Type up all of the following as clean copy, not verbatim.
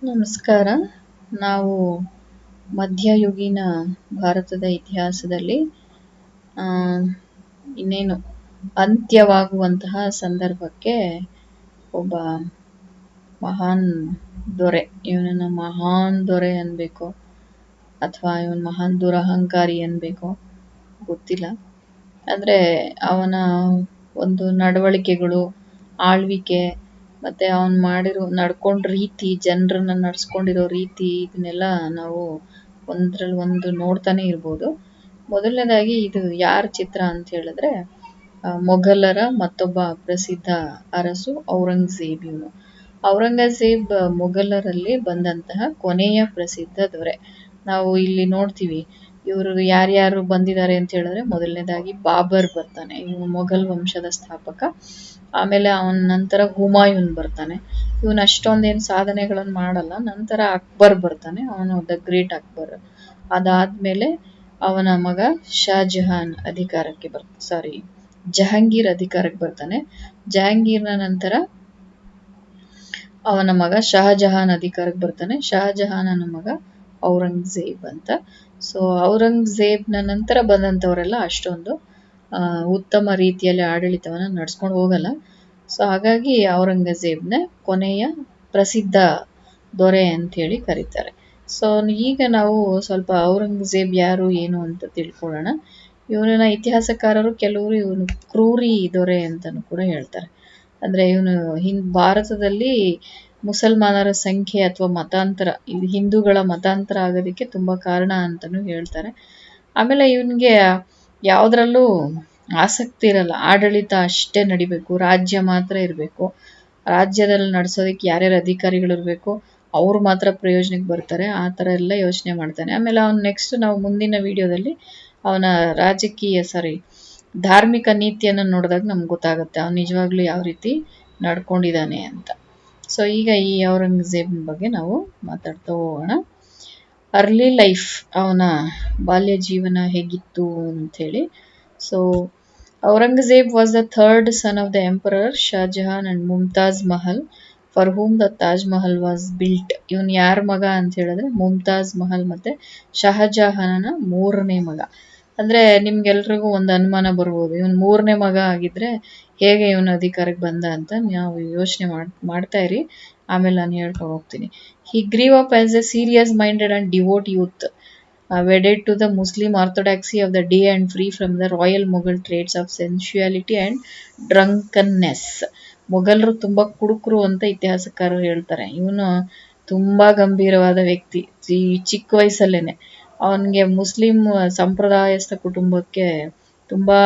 ನಮಸ್ಕಾರ. ನಾವು ಮಧ್ಯಯುಗೀನ ಭಾರತದ ಇತಿಹಾಸದಲ್ಲಿ ಆ, ಇನ್ನೇನು ಅಂತ್ಯವಾಗುವಂತಹ ಸಂದರ್ಭಕ್ಕೆ ಒಬ್ಬ ಮಹಾನ್ ದೊರೆ, ಇವನನ್ನ ಮಹಾನ್ ದೊರೆ ಅನ್ಬೇಕು ಅಥವಾ ಇವನ್ ಮಹಾನ್ ದುರಹಂಕಾರಿ ಅನ್ಬೇಕು ಗೊತ್ತಿಲ್ಲ. ಅಂದ್ರೆ ಅವನ ಒಂದು ನಡವಳಿಕೆಗಳು, ಆಳ್ವಿಕೆ, ಮತ್ತೆ ಅವನ್ ನಡ್ಕೊಂಡ್ ರೀತಿ, ಜನರನ್ನ ನಡ್ಸ್ಕೊಂಡಿರೋ ರೀತಿ, ಇದನ್ನೆಲ್ಲ ನಾವು ಒಂದು ನೋಡ್ತಾನೆ ಇರ್ಬೋದು. ಮೊದಲನೇದಾಗಿ ಇದು ಯಾರ ಚಿತ್ರ ಅಂತ ಹೇಳಿದ್ರೆ ಮೊಘಲರ ಮತ್ತೊಬ್ಬ ಪ್ರಸಿದ್ಧ ಅರಸು ಔರಂಗಜೇಬ್. ಇವನು ಔರಂಗಜೇಬ್ ಮೊಘಲರಲ್ಲಿ ಬಂದಂತಹ ಕೊನೆಯ ಪ್ರಸಿದ್ಧ ದೊರೆ. ನಾವು ಇಲ್ಲಿ ನೋಡ್ತೀವಿ ಇವರು ಯಾರ್ಯಾರು ಬಂದಿದ್ದಾರೆ ಅಂತ ಹೇಳಿದ್ರೆ, ಮೊದಲನೇದಾಗಿ ಬಾಬರ್ ಬರ್ತಾನೆ, ಇವನು ಮೊಘಲ್ ವಂಶದ ಸ್ಥಾಪಕ. ಆಮೇಲೆ ಅವನ ನಂತರ ಹುಮಾಯೂನ್ ಬರ್ತಾನೆ, ಇವನು ಅಷ್ಟೊಂದೇನು ಸಾಧನೆಗಳನ್ನು ಮಾಡಲ್ಲ. ನಂತರ ಅಕ್ಬರ್ ಬರ್ತಾನೆ, ಅವನು ದ ಗ್ರೇಟ್ ಅಕ್ಬರ್. ಅದಾದ್ಮೇಲೆ ಅವನ ಮಗ ಶಹಜಹಾನ್ ಅಧಿಕಾರಕ್ಕೆ ಜಹಾಂಗೀರ್ ಅಧಿಕಾರಕ್ಕೆ ಬರ್ತಾನೆ. ಜಹಾಂಗೀರ್ನ ನಂತರ ಅವನ ಮಗ ಶಹಜಹಾನ್ ಅಧಿಕಾರಕ್ಕೆ ಬರ್ತಾನೆ. ಶಹಜಹಾನನ ಮಗ ಔರಂಗಜೇಬ್ ಅಂತ. ಸೊ ಔರಂಗಜೇಬ್ನ ನಂತರ ಬಂದಂಥವರೆಲ್ಲ ಅಷ್ಟೊಂದು ಉತ್ತಮ ರೀತಿಯಲ್ಲಿ ಆಡಳಿತವನ್ನ ನಡ್ಸ್ಕೊಂಡು ಹೋಗಲ್ಲ. ಸೊ ಹಾಗಾಗಿ ಔರಂಗಜೇಬ್ನ ಕೊನೆಯ ಪ್ರಸಿದ್ಧ ದೊರೆ ಅಂತ ಹೇಳಿ ಕರೀತಾರೆ. ಸೊ ಈಗ ನಾವು ಸ್ವಲ್ಪ ಔರಂಗಜೇಬ್ ಯಾರು ಏನು ಅಂತ ತಿಳ್ಕೊಳ್ಳೋಣ. ಇವನನ್ನ ಇತಿಹಾಸಕಾರರು ಕೆಲವರು ಇವನು ಕ್ರೂರಿ ದೊರೆ ಅಂತಾನು ಕೂಡ ಹೇಳ್ತಾರೆ. ಅಂದ್ರೆ ಇವನು ಭಾರತದಲ್ಲಿ ಮುಸಲ್ಮಾನರ ಸಂಖ್ಯೆ ಅಥವಾ ಮತಾಂತರ, ಹಿಂದೂಗಳ ಮತಾಂತರ ಆಗೋದಕ್ಕೆ ತುಂಬಾ ಕಾರಣ ಅಂತಾನು ಹೇಳ್ತಾರೆ. ಆಮೇಲೆ ಇವನ್ಗೆ ಯಾವ್ದ್ರಲ್ಲೂ ಆಸಕ್ತಿ ಇರಲ್ಲ, ಆಡಳಿತ ಅಷ್ಟೇ ನಡಿಬೇಕು, ರಾಜ್ಯ ಮಾತ್ರ ಇರಬೇಕು, ರಾಜ್ಯದಲ್ಲಿ ನಡ್ಸೋದಕ್ಕೆ ಯಾರ್ಯಾರು ಅಧಿಕಾರಿಗಳು ಇರಬೇಕು ಅವ್ರು ಮಾತ್ರ ಪ್ರಯೋಜನಕ್ಕೆ ಬರ್ತಾರೆ, ಆ ಥರ ಎಲ್ಲ ಯೋಚನೆ ಮಾಡ್ತಾನೆ. ಆಮೇಲೆ ಅವ್ನು ನೆಕ್ಸ್ಟ್ ನಾವು ಮುಂದಿನ ವಿಡಿಯೋದಲ್ಲಿ ಅವನ ಧಾರ್ಮಿಕ ನೀತಿಯನ್ನು ನೋಡಿದಾಗ ನಮ್ಗೆ ಗೊತ್ತಾಗುತ್ತೆ ಅವನು ನಿಜವಾಗ್ಲೂ ಯಾವ ರೀತಿ ನಡ್ಕೊಂಡಿದ್ದಾನೆ ಅಂತ. ಸೊ ಈಗ ಈ ಔರಂಗಜೇಬ್ನ ಬಗ್ಗೆ ನಾವು ಮಾತಾಡ್ತಾ ಹೋಗೋಣ. ಅರ್ಲಿ ಲೈಫ್, ಅವನ ಬಾಲ್ಯ ಜೀವನ ಹೇಗಿತ್ತು ಅಂಥೇಳಿ. So Aurangzeb was the third son of the emperor Shahjahan and Mumtaz Mahal, for whom the Taj Mahal was built. ಇವನ್ ಯಾರ ಮಗ ಅಂತ ಹೇಳಿದ್ರೆ ಮುಮ್ತಾಜ್ ಮಹಲ್ ಮತ್ತೆ ಶಹಜಹಾನನ ಮೂರನೇ ಮಗ. ಅಂದ್ರೆ ನಿಮ್ಗೆಲ್ರಿಗೂ ಒಂದು ಅನುಮಾನ ಬರ್ಬೋದು, ಇವನ್ ಮೂರನೇ ಮಗ ಆಗಿದ್ರೆ ಹೇಗೆ ಇವನು ಅಧಿಕಾರಕ್ಕೆ ಬಂದ ಅಂತ. ನಾವು ಯೋಚನೆ ಮಾಡ್ತಾ ಇರಿ, ಆಮೇಲೆ ನಾನು ಹೇಳ್ಕೊಂಡು ಹೋಗ್ತೀನಿ. He grew up as a serious-minded and devout youth, wedded to the Muslim orthodoxy of the day and free from the royal Mughal traits of sensuality and drunkenness. ಮೊಘಲರು ತುಂಬಾ ಕುಡುಕರು ಅಂತ ಇತಿಹಾಸಕಾರರು ಹೇಳ್ತಾರೆ. ಇವನು ತುಂಬಾ ಗಂಭೀರವಾದ ವ್ಯಕ್ತಿ. ಚಿಕ್ಕ ವಯಸ್ಸಲ್ಲೇನೆ ಅವನಿಗೆ ಮುಸ್ಲಿಂ ಸಂಪ್ರದಾಯಸ್ಥ ಕುಟುಂಬಕ್ಕೆ ತುಂಬಾ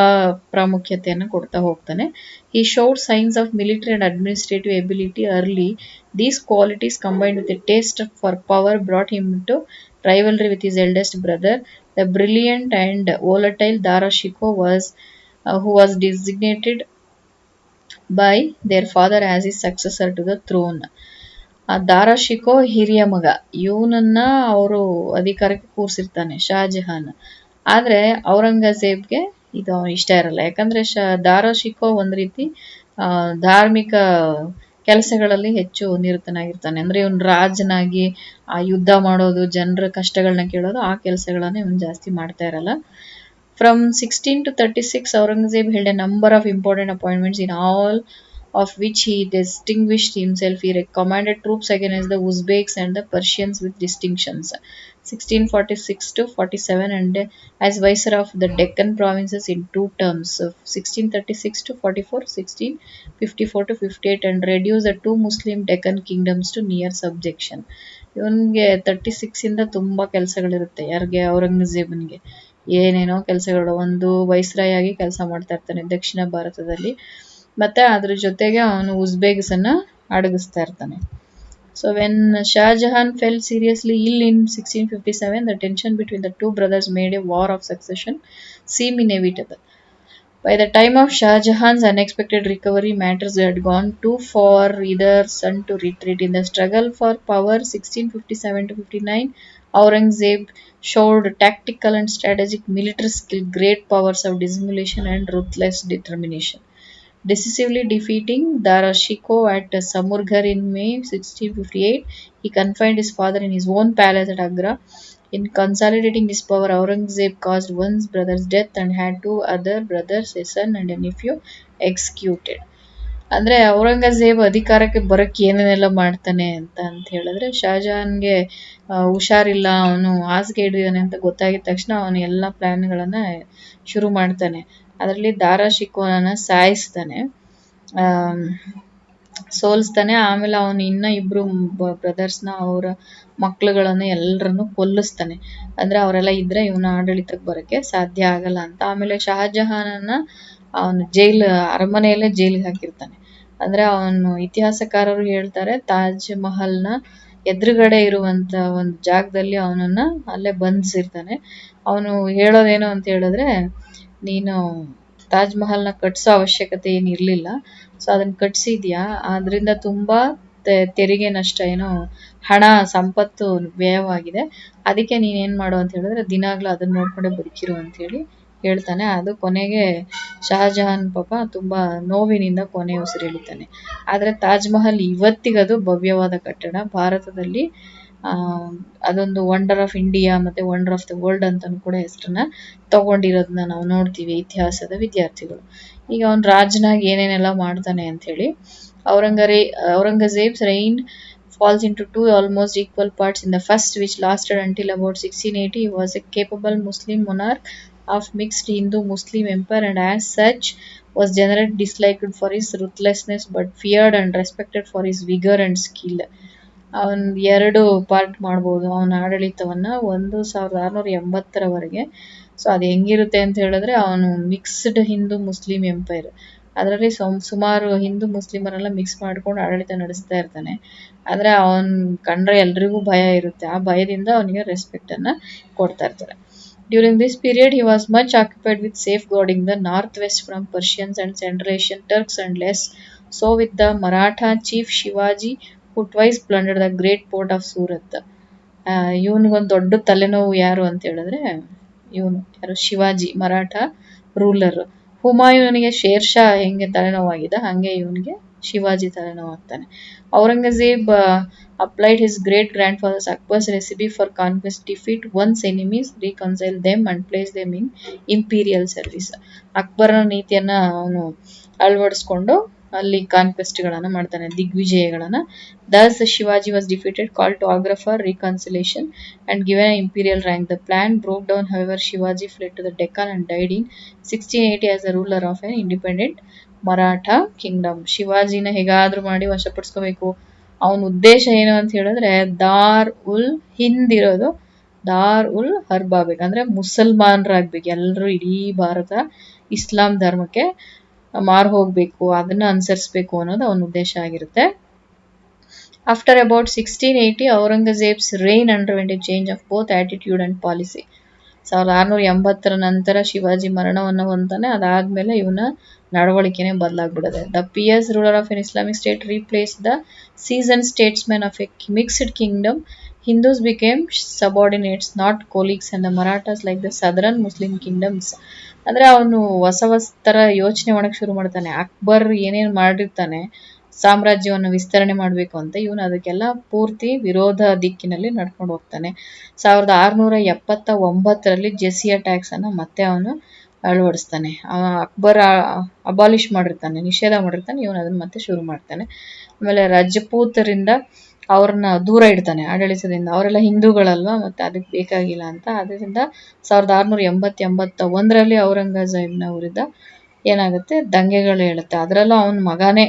ಪ್ರಾಮುಖ್ಯತೆಯನ್ನು ಕೊಡ್ತಾ ಹೋಗ್ತಾನೆ. He showed signs of military and administrative ability early. These qualities combined with a taste for power brought him into rivalry with his eldest brother, the brilliant and volatile Dara Shikoh, who was designated by their father as his successor to the throne. ದಾರಾ ಶಿಕೋ ಹಿರಿಯ ಮಗ, ಇವನನ್ನ ಅವರು ಅಧಿಕಾರಕ್ಕೆ ಕೂರಿಸಿರ್ತಾನೆ ಶಹಜಹಾನ್. ಆದ್ರೆ ಔರಂಗಜೇಬ್ಗೆ ಇದು ಇಷ್ಟ ಇರಲ್ಲ, ಯಾಕಂದ್ರೆ ದಾರಾ ಶಿಕೋ ಒಂದ್ ರೀತಿ ಧಾರ್ಮಿಕ ಕೆಲಸಗಳಲ್ಲಿ ಹೆಚ್ಚು ನಿರತನಾಗಿರ್ತಾನೆ. ಅಂದ್ರೆ ಇವನ್ ರಾಜನಾಗಿ ಯುದ್ಧ ಮಾಡೋದು, ಜನರ ಕಷ್ಟಗಳನ್ನ ಕೇಳೋದು, ಆ ಕೆಲಸಗಳನ್ನ ಇವನ್ ಜಾಸ್ತಿ ಮಾಡ್ತಾ ಇರಲ್ಲ. From 16 to 36, Aurangzeb held a number of important appointments, in all of which he distinguished himself. He commanded troops against the Uzbeks and the Persians with distinctions. 1646 to 47, and as viceroy of the Deccan provinces in 2 terms, 1636 to 44, 1654 to 58, and reduced the 2 Muslim Deccan kingdoms to near subjection. ಇವನ್ಗೆ 36 ಇಂದ ತುಂಬಾ ಕೆಲಸಗಳಿರುತ್ತೆ. ಯಾರಿಗೆ? ಔರಂಗಜೇಬನ್ಗೆ ಏನೇನೋ ಕೆಲಸಗಳು. ಒಂದು viceroy ಆಗಿ ಕೆಲಸ ಮಾಡ್ತಾ ಇರ್ತಾನೆ ದಕ್ಷಿಣ ಭಾರತದಲ್ಲಿ, ಮತ್ತೆ ಅದ್ರ ಜೊತೆಗೆ ಅವನು ಉಜ್ಬೇಕ್ಸ್ ಅನ್ನ ಅಡಗಿಸ್ತಾ ಇರ್ತಾನೆ. So when Shah Jahan fell seriously ill in 1657, the tension between the two brothers made a war of succession seem inevitable. By the time of Shah Jahan's unexpected recovery, matters had gone too far for either son to retreat. In the struggle for power 1657 to 59, Aurangzeb showed tactical and strategic military skill, great powers of dissimulation and ruthless determination. decisively defeating Darashiko at Samurghar in May 1658. He confined his father in his own palace at Agra. In consolidating his power, Aurangzeb caused one brother's death and had two other brothers, a son and a nephew, executed. ಅಂದ್ರೆ ಔರಂಗಜೇಬ್ ಅಧಿಕಾರಕ್ಕೆ ಬರಕ್ಕೆ ಏನೇನೆಲ್ಲ ಮಾಡ್ತಾನೆ ಅಂತ ಹೇಳಿದ್ರೆ, ಶಹಜಹಾನ್ಗೆ ಹುಷಾರಿಲ್ಲ, ಅವನು ಹಾಸಿಗೆ ಹಿಡಿದಾನೆ ಅಂತ ಗೊತ್ತಾಗಿದ ತಕ್ಷಣ ಅವನು ಎಲ್ಲ ಪ್ಲಾನ್ಗಳನ್ನ ಶುರು ಮಾಡ್ತಾನೆ. ಅದರಲ್ಲಿ ದಾರಾ ಶಿಕೋಹನ ಸಾಯಿಸ್ತಾನೆ, ಸೋಲಿಸ್ತಾನೆ. ಆಮೇಲೆ ಅವನು ಇನ್ನ ಇಬ್ರು ಬ್ರದರ್ಸ್ನ, ಅವರ ಮಕ್ಳುಗಳನ್ನ ಎಲ್ಲರನ್ನು ಕೊಲ್ಲಿಸ್ತಾನೆ. ಅಂದ್ರೆ ಅವರೆಲ್ಲ ಇದ್ರೆ ಇವನ ಆಡಳಿತಕ್ಕೆ ಬರಕ್ಕೆ ಸಾಧ್ಯ ಆಗಲ್ಲ ಅಂತ. ಆಮೇಲೆ ಶಹಜಹಾನನ ಅವನು ಅರಮನೆಯಲ್ಲೇ ಜೈಲಿಗೆ ಹಾಕಿರ್ತಾನೆ. ಅಂದ್ರೆ ಅವನು ಇತಿಹಾಸಕಾರರು ಹೇಳ್ತಾರೆ, ತಾಜ್ ಮಹಲ್ನ ಎದುರುಗಡೆ ಇರುವಂತ ಒಂದು ಜಾಗದಲ್ಲಿ ಅವನನ್ನ ಅಲ್ಲೇ ಬಂಧಿಸಿರ್ತಾನೆ. ಅವನು ಹೇಳೋದೇನು ಅಂತ ಹೇಳಿದ್ರೆ, ನೀನು ತಾಜ್ ಮಹಲ್ನ ಕಟ್ಸೋ ಅವಶ್ಯಕತೆ ಏನಿರ್ಲಿಲ್ಲ, ಸೊ ಅದನ್ನ ಕಟ್ಸಿದ್ಯಾ, ಅದರಿಂದ ತುಂಬಾ ತೆರಿಗೆ ನಷ್ಟ, ಏನೋ ಹಣ ಸಂಪತ್ತು ವ್ಯಯವಾಗಿದೆ, ಅದಕ್ಕೆ ನೀನೇನ್ ಮಾಡು ಅಂತ ಹೇಳಿದ್ರೆ ದಿನಾಗ್ಲೂ ಅದನ್ನ ನೋಡ್ಕೊಂಡೆ ಬದುಕಿರು ಅಂತ ಹೇಳಿ ಹೇಳ್ತಾನೆ. ಅದು ಕೊನೆಗೆ ಶಹಜಹಾನ್ ಪಾಪ ತುಂಬಾ ನೋವಿನಿಂದ ಕೊನೆ ಉಸಿರೆಳಿತಾನೆ. ಆದ್ರೆ ತಾಜ್ ಮಹಲ್ ಇವತ್ತಿಗದು ಭವ್ಯವಾದ ಕಟ್ಟಡ. ಭಾರತದಲ್ಲಿ ಅದೊಂದು ವಂಡರ್ ಆಫ್ ಇಂಡಿಯಾ ಮತ್ತೆ ವಂಡರ್ ಆಫ್ ದ ವರ್ಲ್ಡ್ ಅಂತಾನು ಕೂಡ ಹೆಸರನ್ನ ತಗೊಂಡಿರೋದನ್ನ ನಾವು ನೋಡ್ತೀವಿ ಇತಿಹಾಸದ ವಿದ್ಯಾರ್ಥಿಗಳು. ಈಗ ಅವನ್ ರಾಜನಾಗಿ ಏನೇನೆಲ್ಲ ಮಾಡ್ತಾನೆ ಅಂತ ಹೇಳಿ, Aurangzeb's reign falls into two almost equal parts. In the first, which lasted until about 1680, he was a capable Muslim monarch of mixed Hindu-Muslim empire, and as such was generally disliked for his ruthlessness but feared and respected for his vigor and skill. ಅವನ್ 2 part ಮಾಡ್ಬೋದು ಅವನ ಆಡಳಿತವನ್ನ. 1680ರವರೆಗೆ. So ಅದು ಹೆಂಗಿರುತ್ತೆ ಅಂತ ಹೇಳಿದ್ರೆ, ಅವನು mixed Hindu Muslim empire, ಅದರಲ್ಲಿ ಸುಮಾರು ಹಿಂದೂ ಮುಸ್ಲಿಮರೆಲ್ಲ ಮಿಕ್ಸ್ ಮಾಡ್ಕೊಂಡು ಆಡಳಿತ ನಡೆಸ್ತಾ ಇರ್ತಾನೆ. ಆದ್ರೆ ಅವನ್ ಕಂಡ್ರೆ ಎಲ್ರಿಗೂ ಭಯ ಇರುತ್ತೆ, ಆ ಭಯದಿಂದ ಅವನಿಗೆ ರೆಸ್ಪೆಕ್ಟ್ ಅನ್ನ ಕೊಡ್ತಾ ಇರ್ತಾರೆ. During this period, he was much occupied with safeguarding the northwest from Persians and Central Asian Turks, and less so with the Maratha chief Shivaji, who twice plundered the great port of Surat. ಇವನಿಗೊಂದು ದೊಡ್ಡ ತಲೆನೋವು ಯಾರು ಅಂತ ಹೇಳಿದ್ರೆ, ಇವನು ಯಾರು, Shivaji, Maratha ruler. ಹುಮಾಯೂನಿಗೆ share Shah ಹೆಂಗೆ ತಲೆನೋವಾಗಿದ್ದ, ಹಂಗೆ ಇವನಿಗೆ Shivaji ತಲೆನೋವಾಗ್ತಾನೆ. Aurangzeb applied his great grandfather Akbar's recipe for conquest: defeat one's enemies, reconcile them and place them in imperial service. ಅಕ್ಬರನ ನೀತಿಯನ್ನ ಅವನು ಅಳವಡಿಸ್ಕೊಂಡು ಅಲ್ಲಿ ಕಾನ್ಕ್ವೆಸ್ಟ್ ಗಳನ್ನ ಮಾಡ್ತಾನೆ, ದಿಗ್ವಿಜಯಗಳನ್ನ. Thus Shivaji was defeated, called to Agra for reconciliation and given an imperial rank. The plan broke down, however. Shivaji fled to the Deccan and died in 1680 as the ruler of an independent Maratha kingdom. ಶಿವಾಜಿನ ಹೇಗಾದ್ರೂ ಮಾಡಿ ವಶಪಡಿಸ್ಕೋಬೇಕು. ಅವನ ಉದ್ದೇಶ ಏನು ಅಂತ ಹೇಳಿದ್ರೆ, ದಾರ್ ಉಲ್ ಹಿಂದ್ ಇರೋದು ದಾರ್ ul herb ಆಗ್ಬೇಕು, ಅಂದ್ರೆ ಮುಸಲ್ಮಾನರಾಗ್ಬೇಕು. ಎಲ್ಲರೂ ಇಡೀ ಭಾರತ ಇಸ್ಲಾಂ ಧರ್ಮಕ್ಕೆ ಮಾರು ಹೋಗ್ಬೇಕು, ಅದನ್ನ ಅನುಸರಿಸಬೇಕು ಅನ್ನೋದು ಅವನ ಉದ್ದೇಶ ಆಗಿರುತ್ತೆ. After about 1680, Aurangzeb's reign underwent a change of both attitude and policy. 1680ರ ನಂತರ ಶಿವಾಜಿ ಮರಣವನ್ನ ಹೊಂತಾನೆ. ಅದಾದ್ಮೇಲೆ ಇವನ ನಡವಳಿಕೆನೆ ಬದಲಾಗ್ಬಿಡದೆ. The pious ruler of an Islamic state replaced the seasoned statesman of a mixed kingdom. Hindus became subordinates, not colleagues, and the Marathas like the southern Muslim kingdoms. ಅಂದ್ರೆ ಅವನು ಹೊಸ ತರ ಯೋಚನೆ ಮಾಡಕ್ ಶುರು ಮಾಡ್ತಾನೆ. ಅಕ್ಬರ್ ಏನೇನ್ ಮಾಡಿರ್ತಾನೆ ಸಾಮ್ರಾಜ್ಯವನ್ನು ವಿಸ್ತರಣೆ ಮಾಡ್ಬೇಕು ಅಂತ, ಇವನು ಅದಕ್ಕೆಲ್ಲ ಪೂರ್ತಿ ವಿರೋಧ ದಿಕ್ಕಿನಲ್ಲಿ ನಡ್ಕೊಂಡು ಹೋಗ್ತಾನೆ. 1679ರಲ್ಲಿ ಜೆಸಿಯಾ ಟ್ಯಾಕ್ಸ್ ಅನ್ನ ಮತ್ತೆ ಅವನು ಅಳವಡಿಸ್ತಾನೆ. ಅಕ್ಬರ್ ಅಬಾಲಿಷ್ ಮಾಡಿರ್ತಾನೆ, ನಿಷೇಧ ಮಾಡಿರ್ತಾನೆ, ಇವನು ಅದನ್ನ ಮತ್ತೆ ಶುರು ಮಾಡ್ತಾನೆ. ಆಮೇಲೆ ರಜಪೂತರಿಂದ ಅವ್ರನ್ನ ದೂರ ಇಡ್ತಾನೆ ಆಡಳಿತದಿಂದ, ಅವರೆಲ್ಲ ಹಿಂದೂಗಳಲ್ವಾ, ಮತ್ತೆ ಅದಕ್ಕೆ ಬೇಕಾಗಿಲ್ಲ ಅಂತ. ಅದರಿಂದ 1681ರಲ್ಲಿ ಔರಂಗಜೇಬ್ನ ವಿರುದ್ಧ ಏನಾಗುತ್ತೆ, ದಂಗೆಗಳು ಹೇಳುತ್ತೆ. ಅದರಲ್ಲೂ ಅವನ ಮಗನೇ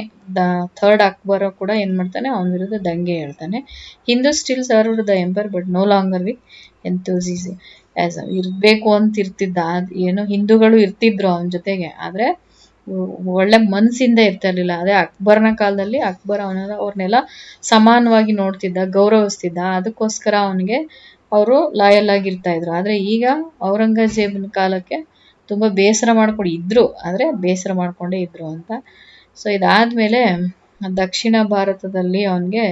ಥರ್ಡ್ ಅಕ್ಬರ್ ಕೂಡ ಏನ್ ಮಾಡ್ತಾನೆ, ಅವನ ವಿರುದ್ಧ ದಂಗೆ ಹೇಳ್ತಾನೆ. Hindu still served the empire but no longer with enthusiasm. ಇರ್ಬೇಕು ಅಂತ ಇರ್ತಿದ್ದ, ಏನು ಹಿಂದೂಗಳು ಇರ್ತಿದ್ರು ಅವನ ಜೊತೆಗೆ, ಆದ್ರೆ ಒಳ್ಳೆ ಮನ್ಸಿಂದ ಇರ್ತಿರ್ಲಿಲ್ಲ. ಅದೇ ಅಕ್ಬರ್ನ ಕಾಲದಲ್ಲಿ ಅಕ್ಬರ್ ಅವ್ರನ್ನೆಲ್ಲ ಸಮಾನವಾಗಿ ನೋಡ್ತಿದ್ದ, ಗೌರವಿಸ್ತಿದ್ದ, ಅದಕ್ಕೋಸ್ಕರ ಅವನಿಗೆ ಅವರು ಲಾಯಲ್ ಆಗಿರ್ತಾ ಇದ್ರು. ಆದ್ರೆ ಈಗ ಔರಂಗಜೇಬನ ಕಾಲಕ್ಕೆ ತುಂಬಾ ಬೇಸರ ಮಾಡ್ಕೊಂಡು ಇದ್ರು, ಆದ್ರೆ ಬೇಸರ ಮಾಡ್ಕೊಂಡೇ ಇದ್ರು ಅಂತ. ಸೊ ಇದಾದ್ಮೇಲೆ ದಕ್ಷಿಣ ಭಾರತದಲ್ಲಿ ಅವನ್ಗೆ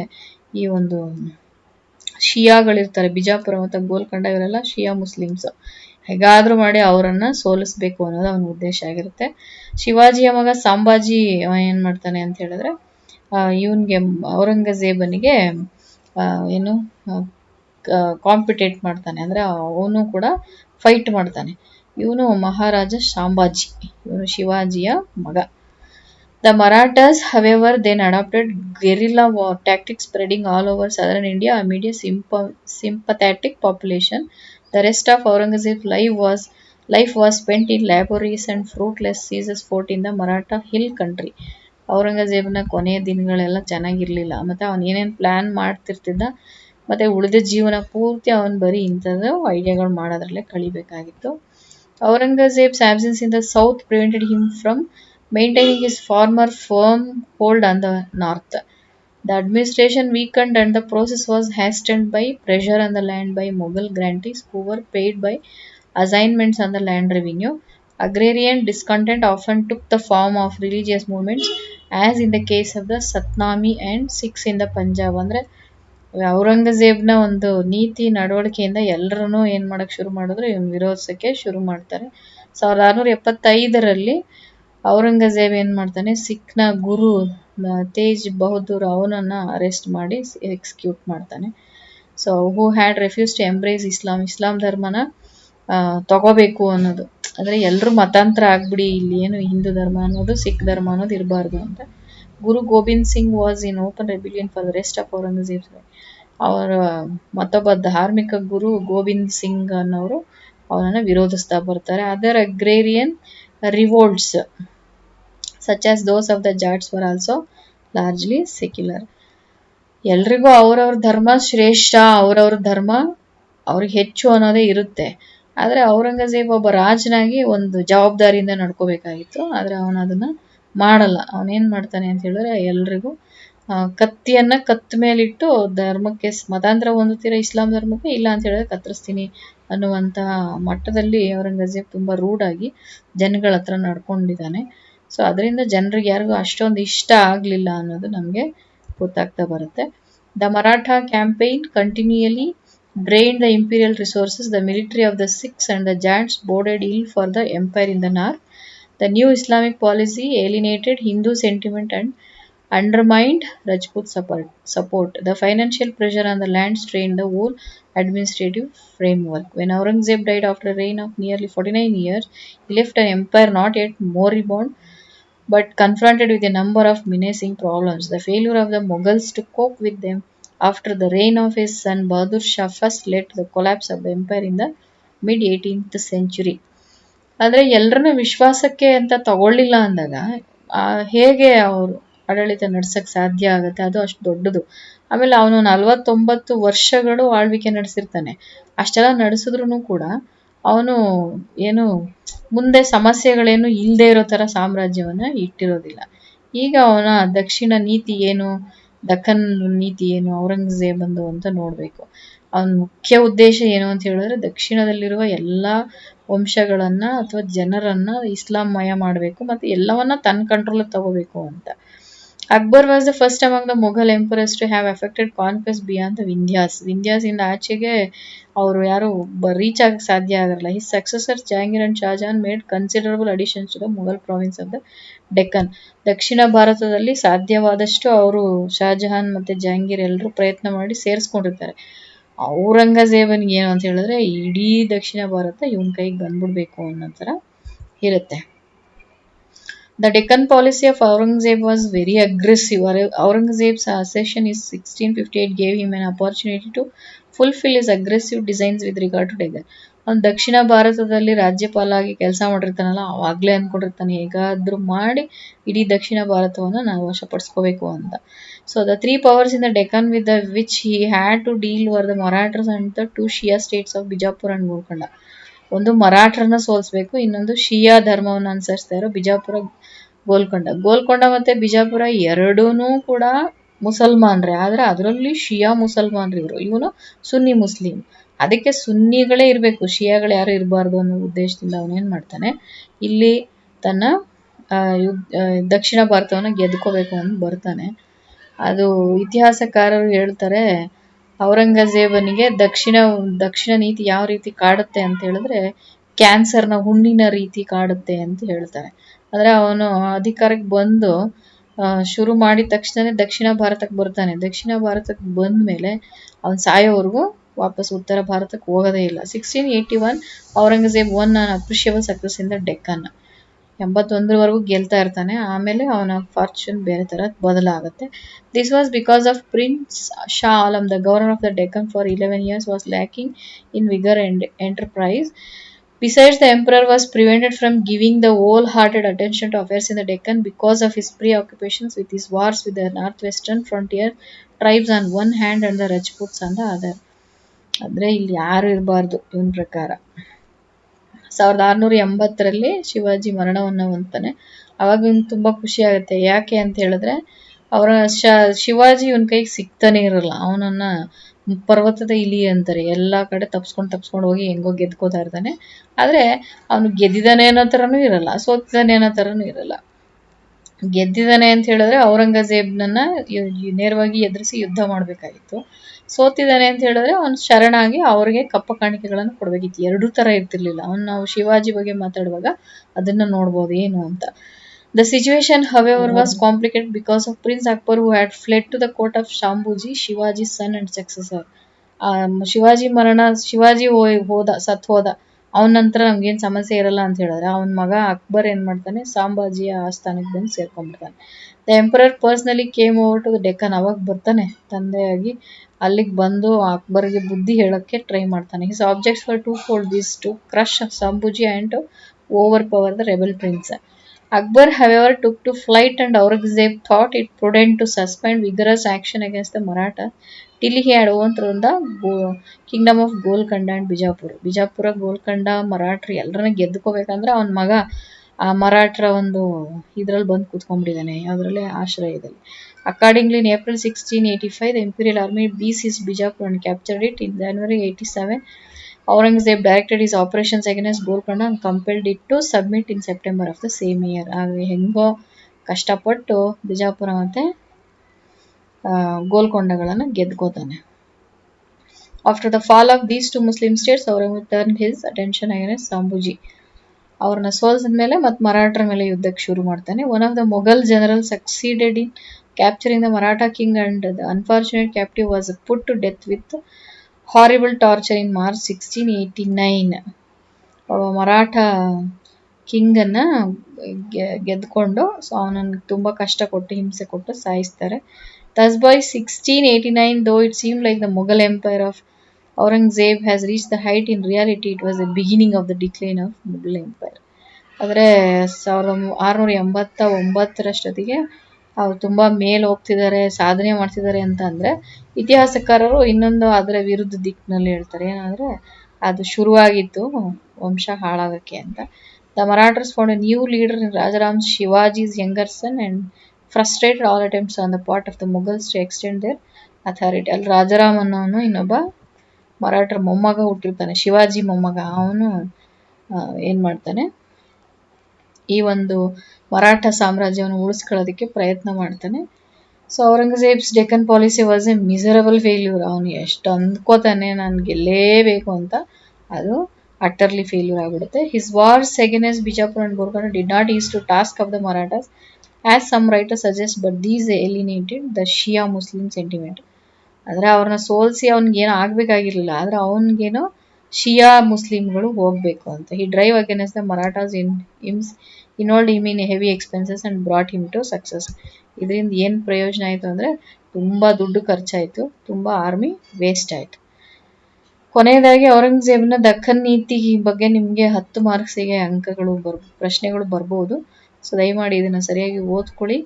ಈ ಒಂದು ಶಿಯಾಗಳಿರ್ತಾರೆ, ಬಿಜಾಪುರ ಮತ್ತು ಗೋಲ್ಕೊಂಡ, ಇವರೆಲ್ಲ ಶಿಯಾ ಮುಸ್ಲಿಮ್ಸ್. ಹೇಗಾದ್ರೂ ಮಾಡಿ ಅವರನ್ನ ಸೋಲಿಸ್ಬೇಕು ಅನ್ನೋದು ಅವನ ಉದ್ದೇಶ ಆಗಿರುತ್ತೆ. ಶಿವಾಜಿಯ ಮಗ ಸಂಭಾಜಿ ಏನ್ ಮಾಡ್ತಾನೆ ಅಂತ ಹೇಳಿದ್ರೆ ಇವನ್ಗೆ ಔರಂಗಜೇಬನಿಗೆ ಏನು ಕಾಂಪಿಟೇಟ್ ಮಾಡ್ತಾನೆ, ಅಂದ್ರೆ ಅವನು ಕೂಡ ಫೈಟ್ ಮಾಡ್ತಾನೆ. ಇವನು ಮಹಾರಾಜ ಶಾಂಭಾಜಿ, ಇವನು ಶಿವಾಜಿಯ ಮಗ. The Marathas, however, then adopted guerrilla war tactics, spreading all over southern India amid a sympathetic population. The rest of Aurangzeb's life was spent in laborious and fruitless sieges fought in the Maratha hill country. ಔರಂಗಜೇಬನ ಕೊನೆಯ ದಿನಗಳೆಲ್ಲ ಚೆನ್ನಾಗಿರ್ಲಿಲ್ಲ. ಮತ್ತೆ ಅವನ್ ಏನೇನ್ plan ಮಾಡ್ತಿರ್ತಿದ್ದ, ಮತ್ತೆ ಉಳಿದ ಜೀವನ ಪೂರ್ತಿ ಅವನ್ ಬರೀ ಇಂಥದ್ದು ಐಡಿಯಾಗಳು ಮಾಡೋದ್ರಲ್ಲೇ ಕಳಿಬೇಕಾಗಿತ್ತು. Aurangzeb's absence in the south prevented him from maintaining his former firm hold on the north. The administration weakened and the process was hastened by pressure on the land by Mughal grantees who were paid by assignments on the land revenue. Agrarian discontent often took the form of religious movements, as in the case of the Satnami and Sikhs in the Punjab. ಅಂದ್ರೆ ಔರಂಗಜೇಬ್ನ ಒಂದು ನೀತಿ ನಡವಳಿಕೆಯಿಂದ ಎಲ್ಲರನ್ನೂ ಏನ್ ಮಾಡಕ್ ಶುರು ಮಾಡಿದ್ರು, ಇವನ್ ವಿರೋಧಿಸಕ್ಕೆ ಶುರು ಮಾಡ್ತಾರೆ. 1675ರಲ್ಲಿ ಔರಂಗಜೇಬ್ ಏನ್ ಮಾಡ್ತಾನೆ, ಸಿಖ್ನ ಗುರು ತೇಜ್ ಬಹದ್ದೂರ್ ಅವನನ್ನ ಅರೆಸ್ಟ್ ಮಾಡಿ ಎಕ್ಸಿಕ್ಯೂಟ್ ಮಾಡ್ತಾನೆ. So who had refuse to embrace Islam ಧರ್ಮನ ತಗೋಬೇಕು ಅನ್ನೋದು, ಅಂದ್ರೆ ಎಲ್ರು ಮತಾಂತರ ಆಗ್ಬಿಡಿ, ಇಲ್ಲಿ ಏನು ಹಿಂದೂ ಧರ್ಮ ಅನ್ನೋದು ಸಿಖ್ ಧರ್ಮ ಅನ್ನೋದು ಇರಬಾರ್ದು ಅಂತ. Guru Gobind Singh was in open rebellion for the rest of Aurangzeb. ಅವರ ಮತ್ತೊಬ್ಬ ಧಾರ್ಮಿಕ ಗುರು ಗೋವಿಂದ್ ಸಿಂಗ್ ಅನ್ನೋರು ಅವನನ್ನ ವಿರೋಧಿಸ್ತಾ ಬರ್ತಾರೆ. Other agrarian revolts such as those of the Jats were also largely secular. ಎಲ್ರಿಗೂ ಅವ್ರವ್ರ ಧರ್ಮ ಶ್ರೇಷ್ಠ, ಅವ್ರವ್ರ ಧರ್ಮ ಅವ್ರಿಗೆ ಹೆಚ್ಚು ಅನ್ನೋದೇ ಇರುತ್ತೆ. ಆದ್ರೆ ಔರಂಗಜೇಬ್ ಒಬ್ಬ ರಾಜನಾಗಿ ಒಂದು ಜವಾಬ್ದಾರಿಯಿಂದ ನಡ್ಕೋಬೇಕಾಗಿತ್ತು, ಆದ್ರೆ ಅವನ ಅದನ್ನ ಮಾಡಲ್ಲ. ಅವನೇನ್ ಮಾಡ್ತಾನೆ ಅಂತ ಹೇಳಿದ್ರೆ ಎಲ್ರಿಗೂ ಕತ್ತಿಯನ್ನ ಕತ್ತ ಮೇಲಿಟ್ಟು ಧರ್ಮಕ್ಕೆ ಮತಾಂತರ ಹೊಂದುತ್ತೀರಾ ಇಸ್ಲಾಂ ಧರ್ಮಕ್ಕೆ, ಇಲ್ಲ ಅಂತ ಹೇಳಿದ್ರೆ ಕತ್ತರಿಸ್ತೀನಿ ಅನ್ನುವಂತಹ ಮಟ್ಟದಲ್ಲಿ ಔರಂಗಜೇಬ್ ತುಂಬಾ ರೂಢಾಗಿ ಜನಗಳ ಹತ್ರ ನಡ್ಕೊಂಡಿದ್ದಾನೆ. ಸೊ ಅದರಿಂದ ಜನರಿಗೆ ಯಾರಿಗೂ ಅಷ್ಟೊಂದು ಇಷ್ಟ ಆಗ್ಲಿಲ್ಲ ಅನ್ನೋದು ನಮ್ಗೆ ಗೊತ್ತಾಗ್ತಾ ಬರುತ್ತೆ. The Maratha campaign continually drained the imperial resources. The military of the Sikhs and the Jats boded ill for the empire in the north. The new Islamic policy alienated Hindu sentiment and undermined Rajput support. The financial pressure on the land strained the whole administrative framework. When Aurangzeb died after a reign of nearly 49 years, he left an empire not yet moribund, but confronted with a number of menacing problems. The failure of the Mughals to cope with them after the reign of his son Bahadur Shah first led to the collapse of the empire in the mid-18th century. ಆದರೆ ಎಲ್ಲರನ್ನ ವಿಶ್ವಾಸಕ್ಕೆ ಅಂತ ತಗೊಳ್ಳಿಲ್ಲ ಅಂದಾಗ ಹೇಗೆ ಅವರು ಆಡಳಿತ ನಡೆಸಕ್ ಸಾಧ್ಯ ಆಗುತ್ತೆ? ಅದು ಅಷ್ಟು ದೊಡ್ಡದು. ಆಮೇಲೆ ಅವನು 49 ವರ್ಷಗಳು ಆಳ್ವಿಕೆ ನಡೆಸಿರ್ತಾನೆ. ಅಷ್ಟೆಲ್ಲ ನಡೆಸಿದ್ರು ಕೂಡ ಅವನು ಏನು ಮುಂದೆ ಸಮಸ್ಯೆಗಳೇನು ಇಲ್ಲದೆ ಇರೋ ತರ ಸಾಮ್ರಾಜ್ಯವನ್ನ ಇಟ್ಟಿರೋದಿಲ್ಲ. ಈಗ ಅವನ ದಕ್ಷಿಣ ನೀತಿ ಏನು, ದಖನ್ ನೀತಿ ಏನು ಔರಂಗಜೇಬಂದು ಅಂತ ನೋಡ್ಬೇಕು. ಅವನ ಮುಖ್ಯ ಉದ್ದೇಶ ಏನು ಅಂತ ಹೇಳಿದ್ರೆ ದಕ್ಷಿಣದಲ್ಲಿರುವ ಎಲ್ಲಾ ವಂಶಗಳನ್ನ ಅಥವಾ ಜನರನ್ನ ಇಸ್ಲಾಂಮಯ ಮಾಡಬೇಕು, ಮತ್ತೆ ಎಲ್ಲವನ್ನ ತನ್ನ ಕಂಟ್ರೋಲ್ ತಗೋಬೇಕು ಅಂತ. Akbar was the first among the Mughal emperors to have effected conquest beyond the Vindhyas ಇಂದ ಆಚೆಗೆ ಅವರು ಯಾರು ರೀಚ್ ಆಗಕ್ಕೆ ಸಾಧ್ಯ ಆಗಿರಲ್ಲ. His successor Jahangir and Shahjahan made considerable additions to the Mughal province of the Deccan. ದಕ್ಷಿಣ ಭಾರತದಲ್ಲಿ ಸಾಧ್ಯವಾದಷ್ಟು ಅವರು ಶಾಜಹಾನ್ ಮತ್ತೆ ಜಹಾಂಗೀರ್ ಎಲ್ಲರೂ ಪ್ರಯತ್ನ ಮಾಡಿ ಸೇರಿಸ್ಕೊಂಡಿರ್ತಾರೆ. ಔರಂಗಜೇಬನ್ಗೆ ಏನು ಅಂತ ಹೇಳಿದ್ರೆ ಇಡೀ ದಕ್ಷಿಣ ಭಾರತ ಇವನ್ ಕೈಗೆ ಬಂದ್ಬಿಡ್ಬೇಕು ಅನ್ನೋ ತರ ಇರುತ್ತೆ. The Deccan policy of Aurangzeb was very aggressive. Aurangzeb's accession in 1658 gave him an opportunity to fulfill his aggressive designs with regard to Deccan. ಅವನು ದಕ್ಷಿಣ ಭಾರತದಲ್ಲಿ ರಾಜ್ಯಪಾಲ ಆಗಿ ಕೆಲಸ ಮಾಡಿರ್ತಾನಲ್ಲ, ಅವಾಗ್ಲೇ ಅನ್ಕೊಂಡಿರ್ತಾನೆ ಹೇಗಾದ್ರೂ ಮಾಡಿ ಇಡೀ ದಕ್ಷಿಣ ಭಾರತವನ್ನ ನಾವು ವಶಪಡಿಸ್ಕೋಬೇಕು ಅಂತ. So the 3 powers in the Deccan with which he had to deal were the Marathas and the 2 Shia states of Bijapur and Golconda. ಒಂದು ಮರಾಠರನ್ನ ಸೋಲ್ಸ್ಬೇಕು, ಇನ್ನೊಂದು ಶಿಯಾ ಧರ್ಮವನ್ನು ಅನುಸರಿಸ್ತಾ ಇರೋ ಬಿಜಾಪುರ ಗೋಲ್ಕೊಂಡ ಮತ್ತೆ ಬಿಜಾಪುರ ಎರಡೂನು ಕೂಡ ಮುಸಲ್ಮಾನ್ರೆ. ಆದ್ರೆ ಅದರಲ್ಲಿ ಶಿಯಾ ಮುಸಲ್ಮಾನ್ರು ಇವನು ಸುನ್ನಿ ಮುಸ್ಲಿಂ. ಅದಕ್ಕೆ ಸುನ್ನಿಗಳೇ ಇರ್ಬೇಕು, ಶಿಯಾಗಳು ಯಾರು ಇರಬಾರ್ದು ಅನ್ನೋ ಉದ್ದೇಶದಿಂದ ಅವನೇನ್ ಮಾಡ್ತಾನೆ, ಇಲ್ಲಿ ತನ್ನ ದಕ್ಷಿಣ ಭಾರತವನ್ನ ಗೆದ್ಕೋಬೇಕು ಅಂತ ಬರ್ತಾನೆ. ಅದು ಇತಿಹಾಸಕಾರರು ಹೇಳ್ತಾರೆ, ಔರಂಗಜೇಬನಿಗೆ ದಕ್ಷಿಣ ನೀತಿ ಯಾವ ರೀತಿ ಕಾಡುತ್ತೆ ಅಂತ ಹೇಳಿದ್ರೆ ಕ್ಯಾನ್ಸರ್ನ ಹುಣ್ಣಿನ ರೀತಿ ಕಾಡುತ್ತೆ ಅಂತ ಹೇಳ್ತಾರೆ. ಅಂದ್ರೆ ಅವನು ಅಧಿಕಾರಕ್ಕೆ ಬಂದು ಶುರು ಮಾಡಿದ ತಕ್ಷಣ ದಕ್ಷಿಣ ಭಾರತಕ್ಕೆ ಬರ್ತಾನೆ. ದಕ್ಷಿಣ ಭಾರತಕ್ಕೆ ಬಂದ ಮೇಲೆ ಅವನು ಸಾಯೋವರೆಗೂ ವಾಪಸ್ ಉತ್ತರ ಭಾರತಕ್ಕೆ ಹೋಗೋದೇ ಇಲ್ಲ. 1681 Aurangzeb won an appreciable success in the Deccan. 81ವರೆಗೂ ಗೆಲ್ತಾ ಇರ್ತಾನೆ. ಆಮೇಲೆ ಅವನ ಫಾರ್ಚೂನ್ ಬೇರೆ ತರ ಬದಲಾಗುತ್ತೆ. This was because of prince Shah Alam, the governor of the Deccan for 11 years, was lacking in vigor and enterprise. Besides, the emperor was prevented from giving the wholehearted attention to affairs in the Deccan because of his preoccupations with his wars with the northwestern frontier tribes on one hand and the Rajputs on the other. ಅಂದ್ರೆ ಇಲ್ಲಿ ಯಾರು ಇರಬಾರ್ದು ಇವನ್ ಪ್ರಕಾರ. 1680ರಲ್ಲಿ ಶಿವಾಜಿ ಮರಣವನ್ನು ಹೊಂದ್ತಾನೆ. ಅವಾಗ ಇವ್ನು ತುಂಬಾ ಖುಷಿ ಆಗುತ್ತೆ. ಯಾಕೆ ಅಂತ ಹೇಳಿದ್ರೆ ಅವರ ಶಿವಾಜಿ ಇವನ್ ಕೈಗೆ ಸಿಗ್ತಾನೆ ಇರಲ್ಲ. ಅವನನ್ನ ಪರ್ವತದ ಇಲಿ ಅಂತಾರೆ. ಎಲ್ಲಾ ಕಡೆ ತಪ್ಸ್ಕೊಂಡು ಹೋಗಿ ಹೆಂಗೋ ಗೆದ್ಕೋತಾ ಇರ್ತಾನೆ. ಆದ್ರೆ ಅವನು ಗೆದ್ದಿದ್ದಾನೆ ಅನ್ನೋ ತರನೂ ಇರಲ್ಲ, ಸೋತಿದ್ದಾನೆ ಅನ್ನೋ ತರನೂ ಇರಲ್ಲ. ಗೆದ್ದಿದ್ದಾನೆ ಅಂತ ಹೇಳಿದ್ರೆ ಔರಂಗಜೇಬ್ನನ್ನ ನೇರವಾಗಿ ಎದುರಿಸಿ ಯುದ್ಧ ಮಾಡ್ಬೇಕಾಗಿತ್ತು. ಸೋತಿದ್ದಾನೆ ಅಂತ ಹೇಳಿದ್ರೆ ಅವನು ಶರಣಾಗಿ ಅವ್ರಿಗೆ ಕಪ್ಪ ಕಾಣಿಕೆಗಳನ್ನು ಕೊಡ್ಬೇಕಿತ್ತು. ಎರಡೂ ತರ ಇರ್ತಿರ್ಲಿಲ್ಲ. ನಾವು ಶಿವಾಜಿ ಬಗ್ಗೆ ಮಾತಾಡುವಾಗ ಅದನ್ನ ನೋಡ್ಬೋದು ಏನು ಅಂತ. The situation, however, was complicated because of Prince Akbar, who had fled to the court of Shambhuji, Shivaji's son and successor. Shivaji ಸತ್ ಹೋದ. ಅವನ ನಂತರ ನಮ್ಗೇನ್ ಸಮಸ್ಯೆ ಇರಲ್ಲ ಅಂತ ಹೇಳಿದ್ರೆ ಅವನ ಮಗ ಅಕ್ಬರ್ ಏನ್ ಮಾಡ್ತಾನೆ, ಸಾಂಬಾಜಿಯ ಆಸ್ಥಾನಕ್ಕೆ ಬಂದು ಸೇರ್ಕೊಂಡ್ಬಿಡ್ತಾನೆ. The emperor personally came over to the Deccan. ಅವಾಗ ಬರ್ತಾನೆ ತಂದೆಯಾಗಿ ಅಲ್ಲಿಗೆ ಬಂದು ಅಕ್ಬರ್ಗೆ ಬುದ್ಧಿ ಹೇಳಕ್ಕೆ ಟ್ರೈ ಮಾಡ್ತಾನೆ. His objects for twofold, this to crush Sambhaji and to overpower the rebel prince. Akbar, however, took to flight and Aurangzeb thought it prudent to suspend vigorous action against the Marathas till he had overthrown the kingdom of Golconda and Bijapur. Bijapur, Golconda, ಮರಾಠರು ಎಲ್ಲರನ್ನ ಗೆದ್ದುಕೋಬೇಕಂದ್ರೆ ಅವನ ಮಗ ಆ ಮರಾಠರ ಒಂದು ಇದ್ರಲ್ಲಿ ಬಂದು ಕೂತ್ಕೊಂಡ್ಬಿಟ್ಟಿದ್ದಾನೆ, ಅದರಲ್ಲಿ ಆಶ್ರಯದಲ್ಲಿ. Accordingly, in April 1685, the imperial army besieged Bijapur and captured it. In January 87, Aurangzeb directed his operations against Golconda and compelled it to submit in September of the same year. ಹಾಗೆ ಹೆಂಗೋ ಕಷ್ಟಪಟ್ಟು ಬಿಜಾಪುರ ಮತ್ತೆ ಗೋಲ್ಕೊಂಡಗಳನ್ನು ಗೆದ್ಕೋತಾನೆ. After the fall of these two Muslim states, Aurangzeb turned his attention against Sambhuji. ಅವ್ರನ್ನ ಸೋಲ್ಸಿದ ಮೇಲೆ ಮತ್ತೆ ಮರಾಠರ ಮೇಲೆ ಯುದ್ಧಕ್ಕೆ ಶುರು ಮಾಡ್ತಾನೆ. One of the Mughal generals succeeded in capturing the Maratha king and the unfortunate captive was put to death with horrible torture in March 1689. Maratha king ಅನ್ನ ಗೆದ್ಕೊಂಡು ಅವನನ್ನು ತುಂಬಾ ಕಷ್ಟ ಕೊಟ್ಟು ಹಿಂಸೆ ಕೊಟ್ಟು ಸಾಯಿಸ್ತಾರೆ. Thus by 1689, though it seemed like the Mughal empire of Aurangzeb has reached the height, in reality it was the beginning of the decline of Mughal empire. ಆದರೆ 1689ರಷ್ಟೊತ್ತಿಗೆ ಅವ್ರು ತುಂಬಾ ಮೇಲ್ ಹೋಗ್ತಿದ್ದಾರೆ, ಸಾಧನೆ ಮಾಡ್ತಿದ್ದಾರೆ ಅಂತ ಅಂದ್ರೆ ಇತಿಹಾಸಕಾರರು ಇನ್ನೊಂದು ಅದರ ವಿರುದ್ಧ ದಿಕ್ಕಿನಲ್ಲಿ ಹೇಳ್ತಾರೆ. ಏನಂದ್ರೆ ಅದು ಶುರುವಾಗಿತ್ತು ವಂಶ ಹಾಳಾಗಕ್ಕೆ ಅಂತ. The Marathas found a new leader in Rajaram Shivaji's younger son and frustrated all attempts on the part of the Mughals to extend their authority. ಅಲ್ಲಿ ರಾಜಾರಾಮ್ ಅನ್ನೋನು ಇನ್ನೊಬ್ಬ ಮರಾಠರ ಮೊಮ್ಮಗ ಹುಟ್ಟಿರ್ತಾನೆ, ಶಿವಾಜಿ ಮೊಮ್ಮಗ. ಅವನು ಏನ್ ಮಾಡ್ತಾನೆ, ಈ ಒಂದು ಮರಾಠ ಸಾಮ್ರಾಜ್ಯವನ್ನು ಉಳಿಸ್ಕೊಳ್ಳೋದಕ್ಕೆ ಪ್ರಯತ್ನ ಮಾಡ್ತಾನೆ. So Aurangzeb's Deccan policy was a miserable failure. ಅವನು ಎಷ್ಟು ಅಂದ್ಕೋತಾನೆ ನಾನು ಗೆಲ್ಲೇಬೇಕು ಅಂತ, ಅದು utterly failure ಆಗಿಬಿಡುತ್ತೆ. His wars against Bijapur and Golconda did not ease to task of the Marathas, as some writers suggest, but these alienated the Shia Muslim sentiment. ಆದರೆ ಅವ್ರನ್ನ ಸೋಲಿಸಿ ಅವ್ನಿಗೇನೋ ಆಗ್ಬೇಕಾಗಿರ್ಲಿಲ್ಲ, ಆದ್ರೆ ಅವನಿಗೇನೋ ಶಿಯಾ ಮುಸ್ಲಿಮ್ಗಳು ಹೋಗ್ಬೇಕು ಅಂತ. He drove against the Marathas involved him in heavy expenses and brought him to success. ಇದರಿಂದ ಏನು ಪ್ರಯೋಜನ ಆಯಿತು ಅಂದರೆ ತುಂಬಾ ದುಡ್ಡು ಖರ್ಚಾಯಿತು, ತುಂಬಾ ಆರ್ಮಿ ವೇಸ್ಟ್ ಆಯಿತು. ಕೊನೆಯದಾಗಿ ಔರಂಗಜೇಬನ ದಖನ್ ನೀತಿ ಬಗ್ಗೆ ನಿಮಗೆ 10 ಮಾರ್ಕ್ಸಿಗೆ ಪ್ರಶ್ನೆಗಳು ಬರ್ಬೋದು. ಸೊ ದಯಮಾಡಿ ಇದನ್ನ ಸರಿಯಾಗಿ ಓದ್ಕೊಳ್ಳಿ.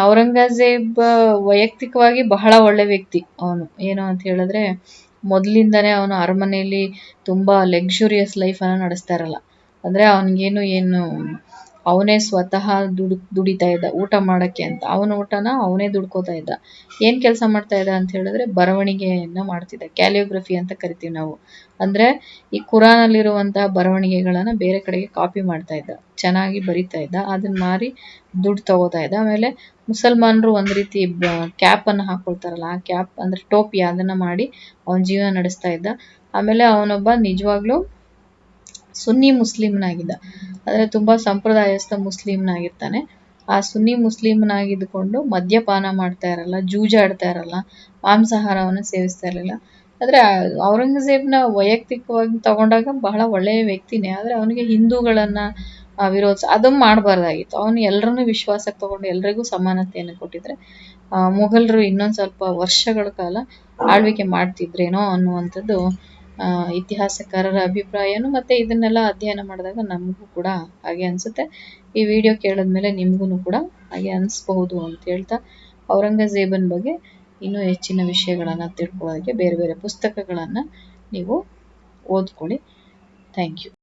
ಔರಂಗಜೇಬ್ ವೈಯಕ್ತಿಕವಾಗಿ ಬಹಳ ಒಳ್ಳೆ ವ್ಯಕ್ತಿ. ಅವನು ಏನು ಅಂತ ಹೇಳಿದ್ರೆ ಮೊದಲಿಂದಾನೇ ಅವನು ಅರಮನೆಯಲ್ಲಿ ತುಂಬಾ ಲಕ್ಸುರಿಯಸ್ ಲೈಫ್ ಅನ್ನ ನಡೆಸ್ತಾ ಇರಲ್ಲ. ಅಂದ್ರೆ ಅವನಿಗೇನು ಅವನೇ ಸ್ವತಃ ದುಡಿತಾ ಇದ್ದ ಊಟ ಮಾಡಕ್ಕೆ ಅಂತ. ಅವನ ಊಟನ ಅವನೇ ದುಡ್ಕೋತಾ ಇದ್ದ. ಏನ್ ಕೆಲಸ ಮಾಡ್ತಾ ಇದ್ದ ಅಂತ ಹೇಳಿದ್ರೆ ಬರವಣಿಗೆಯನ್ನ ಮಾಡ್ತಿದ್ದ. ಕ್ಯಾಲಿಯೋಗ್ರಫಿ ಅಂತ ಕರಿತೀವಿ ನಾವು. ಅಂದ್ರೆ ಈ ಕುರಾನಲ್ಲಿರುವಂತಹ ಬರವಣಿಗೆಗಳನ್ನ ಬೇರೆ ಕಡೆಗೆ ಕಾಪಿ ಮಾಡ್ತಾ ಇದ್ದ. ಚೆನ್ನಾಗಿ ಬರಿತಾ ಇದ್ದ. ಅದನ್ನ ಮಾರಿ ದುಡ್ಡು ತಗೋತಾ ಇದ್ದ. ಆಮೇಲೆ ಮುಸಲ್ಮಾನರು ಒಂದ್ ರೀತಿ ಕ್ಯಾಪ್ ಅನ್ನ ಹಾಕೊಳ್ತಾರಲ್ಲ, ಆ ಕ್ಯಾಪ್ ಅಂದ್ರೆ ಟೋಪಿ, ಅದನ್ನ ಮಾಡಿ ಅವನ್ ಜೀವನ ನಡೆಸ್ತಾ ಇದ್ದ. ಆಮೇಲೆ ಅವನೊಬ್ಬ ನಿಜವಾಗ್ಲೂ ಸುನ್ನಿ ಮುಸ್ಲಿಮ್ನಾಗಿದ್ದ. ಅಂದ್ರೆ ತುಂಬಾ ಸಂಪ್ರದಾಯಸ್ಥ ಮುಸ್ಲಿಮ್ನಾಗಿರ್ತಾನೆ. ಆ ಸುನ್ನಿ ಮುಸ್ಲಿಮ್ನಾಗಿದ್ದುಕೊಂಡು ಮದ್ಯಪಾನ ಮಾಡ್ತಾ ಇರಲ್ಲ, ಜೂಜಾಡ್ತಾ ಇರಲ್ಲ, ಮಾಂಸಾಹಾರವನ್ನು ಸೇವಿಸ್ತಾ ಇರಲಿಲ್ಲ. ಆದ್ರೆ ಔರಂಗಜೇಬ್ನ ವೈಯಕ್ತಿಕವಾಗಿ ತಗೊಂಡಾಗ ಬಹಳ ಒಳ್ಳೆಯ ವ್ಯಕ್ತಿನೇ. ಆದ್ರೆ ಅವನಿಗೆ ಹಿಂದೂಗಳನ್ನ ವಿರೋಧಿಸ ಅದನ್ನು ಮಾಡಬಾರ್ದಾಗಿತ್ತು. ಅವನು ಎಲ್ಲರನ್ನೂ ವಿಶ್ವಾಸಕ್ಕೆ ತಗೊಂಡು ಎಲ್ರಿಗೂ ಸಮಾನತೆಯನ್ನು ಕೊಟ್ಟಿದ್ರೆ ಮುಘಲರು ಇನ್ನೊಂದ್ ಸ್ವಲ್ಪ ವರ್ಷಗಳ ಕಾಲ ಆಳ್ವಿಕೆ ಮಾಡ್ತಿದ್ರೇನೋ ಅನ್ನುವಂಥದ್ದು ಇತಿಹಾಸಕಾರರ ಅಭಿಪ್ರಾಯನು. ಮತ್ತೆ ಇದನ್ನೆಲ್ಲ ಅಧ್ಯಯನ ಮಾಡಿದಾಗ ನಮಗೂ ಕೂಡ ಹಾಗೆ ಅನ್ಸುತ್ತೆ. ಈ ವಿಡಿಯೋ ಕೇಳಿದ್ಮೇಲೆ ನಿಮ್ಗೂ ಕೂಡ ಹಾಗೆ ಅನಿಸ್ಬಹುದು ಅಂತ ಹೇಳ್ತಾ, ಔರಂಗಜೇಬನ್ ಬಗ್ಗೆ ಇನ್ನೂ ಹೆಚ್ಚಿನ ವಿಷಯಗಳನ್ನ ತಿಳ್ಕೊಳ್ಳೋದಕ್ಕೆ ಬೇರೆ ಬೇರೆ ಪುಸ್ತಕಗಳನ್ನ ನೀವು ಓದ್ಕೊಳ್ಳಿ. Thank you.